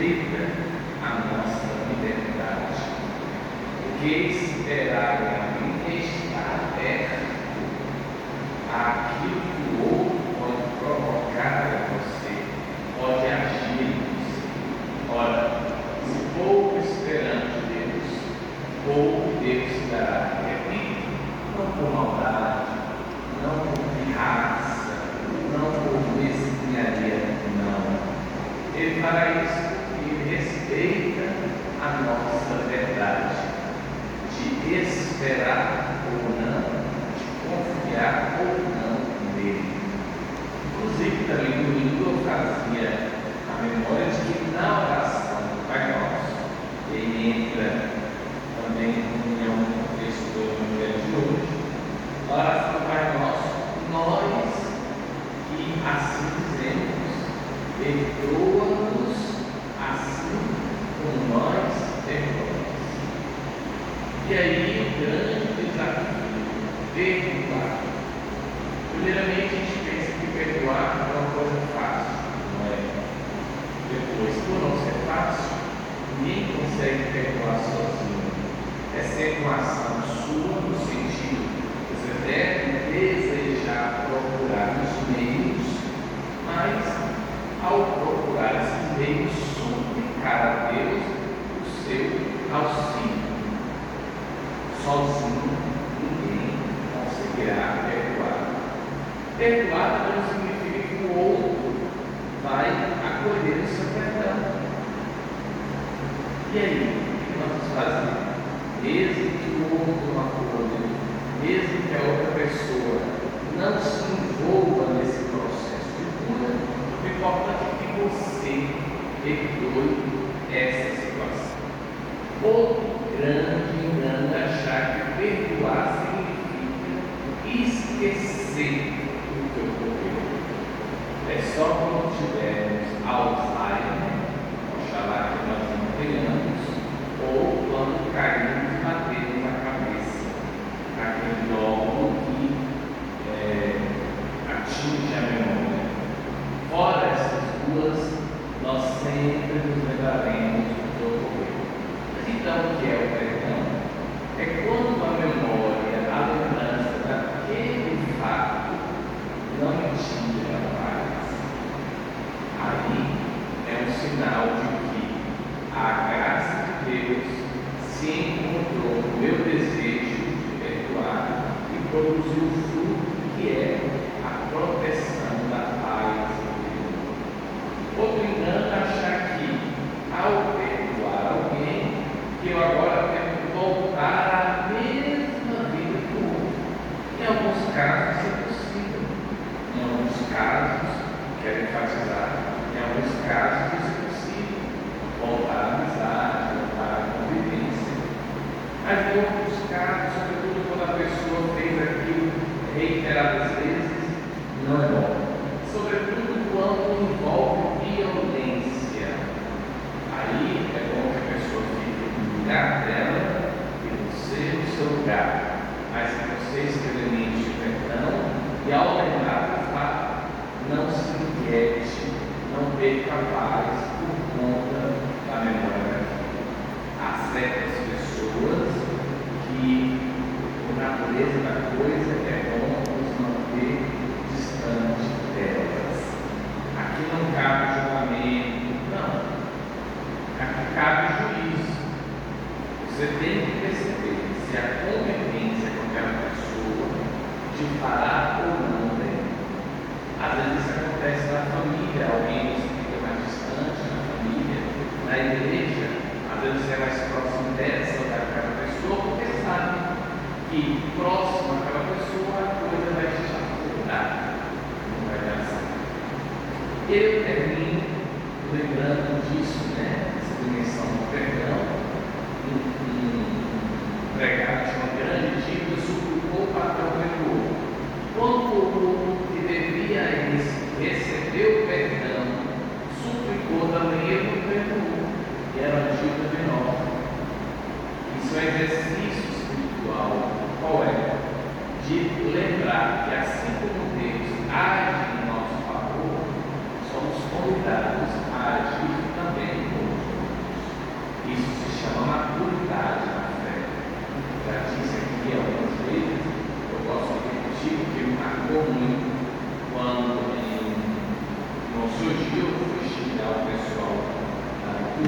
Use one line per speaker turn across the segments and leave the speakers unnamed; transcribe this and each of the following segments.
respeita a nossa liberdade. Porque esperar em alguém que está aberto àquilo que o outro pode provocar a você, pode agir em você. Ora, se pouco esperamos Deus, pouco Deus se dará. Repito, não por maldade, não por pirraça, não por mesquinharia, não. Ele fará isso porque ele respeita a nossa verdade de esperar ou não, de confiar ou não nele. Inclusive, também no domingo eu fazia a memória de que na oração do Pai Nosso, ele entra também em comunhão com o texto do Evangelho de hoje. A oração do Pai Nosso, nós que assim dizemos, perdoa-nos assim como nós perdoamos. E aí o grande desafio, perdoar. Primeiramente a gente pensa que perdoar é uma coisa fácil, não é? Depois, por não ser fácil, ninguém consegue perdoar sozinho. É sempre uma ação sua, no sentido que você deve desejar procurar os meios, mas ao procurar esses meios, suplicar a Deus o seu auxílio. Sozinho ninguém conseguirá perdoar. Perdoar não significa que o outro vai acolher o seu perdão. E aí, o que nós vamos fazer? Mesmo que o outro não acolha, mesmo que a outra pessoa não se envolva nesse processo de cura, o importante é que você perdoe essa situação. Outro grande engano é achar que perdoar significa esquecer o que ocorreu. É só quando tivermos Alzheimer, oxalá que nós não tenhamos, ou quando caímos e batemos na cabeça, aquele logo que atinge a memória. Fora essas duas, nós sempre nos lembraremos do que ocorreu. Mas então, o que é o perdão? É quando a memória, a lembrança daquele fato não atinge a paz. Aí é um sinal de que a graça de Deus se encontrou no meu desejo de perdoar e produziu o fruto que é a proteção da paz de Deus. Outro engano é achar que, ao perdoar alguém, que eu agora tenho que voltar à mesma vida que o outro. Em alguns casos isso é possível. Em alguns casos, quero enfatizar, em alguns casos isso é possível. Voltar à amizade, voltar à convivência. Mas em outros casos, sobretudo quando a pessoa fez aquilo reiteradas vezes, não é bom. Sobretudo quando envolve violência. Aí é bom que a pessoa fique no lugar dela e você no seu lugar. Mas que você experimente o perdão e ao lembrar do fato, não se inquiete, não perca a paz por conta da memória da vida. Há certas pessoas que, por natureza da coisa, é bom nos manter distante delas. Aqui não cabe julgamento, não. Aqui cabe juízo. Você tem que perceber se a convivência com aquela pessoa te fará ou não bem. Às vezes isso acontece na família, alguém nos fica mais distante na família, na igreja, às vezes você é mais próximo dessa ou daquela pessoa, porque sabe que próximo àquela pessoa a coisa vai te afundar, não vai dar certo. Eu termino lembrando disso, essa dimensão do perdão. Empregado de uma grande dívida suplicou o patrão perdoou. Quando o outro que devia receber o perdão suplicou também, ele não perdoou, e era uma dívida de novo. Isso é um exercício espiritual. Qual é? De lembrar que assim como Deus age em nosso favor, somos convidados a agir também como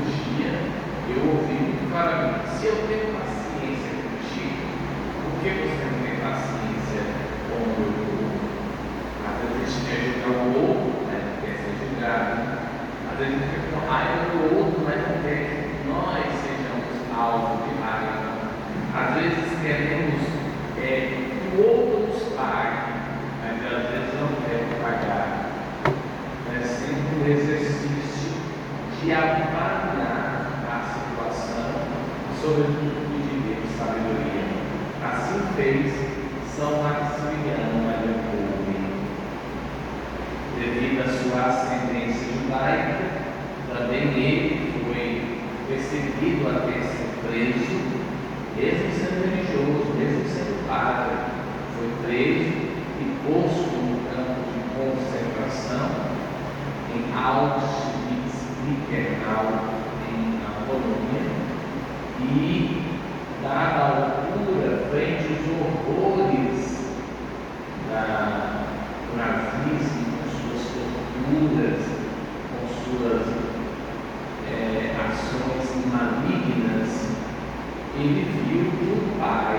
dia, eu ouvi muito claramente: se eu tenho paciência contigo, por que você não tem paciência com o meu povo? Às vezes a gente quer julgar o outro, mas não quer ser julgado. Às vezes a gente fica com raiva do outro, mas não quer que nós sejamos alvo de raiva. Às vezes queremos que o outro nos pague, mas às vezes não queremos pagar. É sempre um exercício de avaliar a situação, sobretudo pedir Deus sabedoria. Assim fez São Maximiliano Maria, devido à sua ascendência judaica. Também ele foi perseguido até ser preso, mesmo sendo religioso, mesmo sendo padre. Foi preso e posto no campo de concentração em Auschwitz-Birkenau, na Polônia, e, dada a altura, frente aos horrores do nazismo, com suas torturas, com suas ações malignas, ele viu que o pai,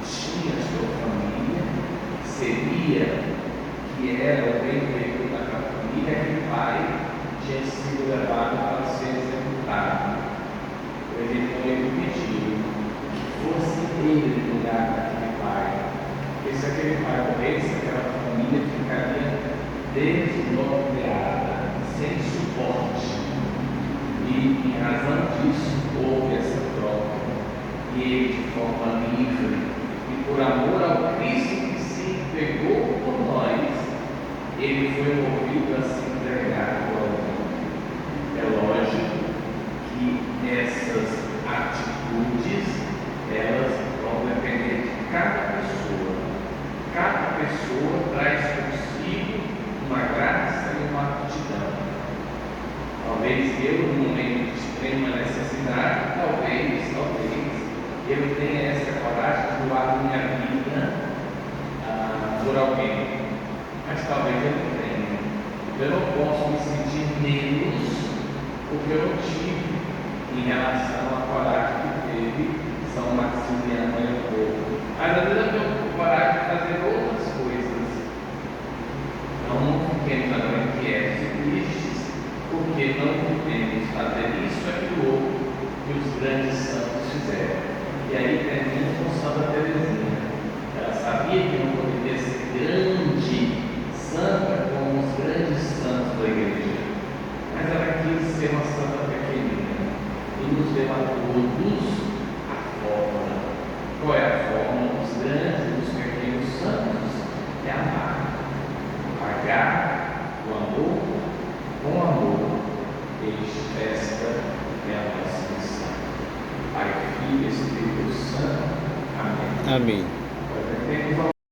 que tinha sua família, que era o bem-vindo daquela família, que o pai tinha sido levado para ser executado. Ele pediu que fosse ele no lugar daquele pai, porque se aquele pai morresse, aquela família ficaria desnorteada, sem suporte. E, em razão disso, houve essa troca. E ele, de forma livre e por amor ao Cristo que se entregou por nós, ele foi movido a se entregar por alguém. É lógico que essas atitudes, elas vão depender de cada pessoa. Cada pessoa traz consigo uma graça e uma aptidão. Talvez eu, num momento de extrema necessidade, talvez eu tenha essa coragem de doar minha vida por alguém. Mas talvez eu não tenha. Eu não posso me sentir menos porque eu não tive em relação à coragem que teve São Maximiliano Maria. Mas às vezes eu tenho coragem de fazer outras coisas. Não fiquemos agora inquietos e tristes, porque não podemos fazer isso ou aquilo outro que os grandes santos fizeram. E aí termina com Santa Teresinha. Ela sabia que não poderia ser grande santa como os grandes santos da igreja, mas ela quis ser uma santa pequenina e nos deu a todos a fórmula. Qual é a fórmula dos grandes e dos pequenos santos? É amar, pagar o amor com amor. Esta é a nossa missão. Pai, Filho e Espírito Santo. Amém.
Amém.